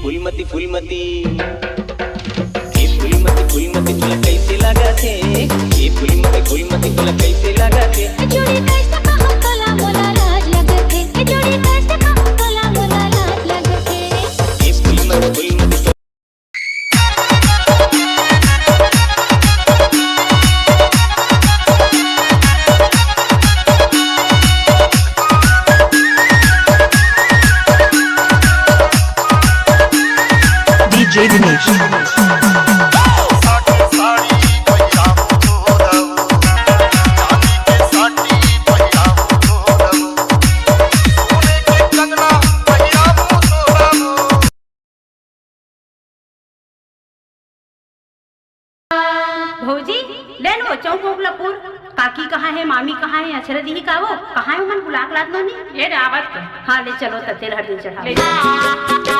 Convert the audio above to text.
फूलमती फूलमती ए फूलमती फूलमती तुला कैसे लागत है ए फूलमती फूलमती तुला कैसे लागत है जोड़ी कैसे कहूं तोला मोला लाज लगत है जोड़ी कैसे कहूं तोला मोला लाज लगत है ए फूलमती फूलमती DJ Dinesh. भौजी ले लो चौकोकलापुर काकी कहाँ है मामी कहाँ है अक्षरा दी का वो कहाँ है मन बुला लाद लो नहीं ये रावत हाँ ले चलो ततेल हर दिन चढ़ा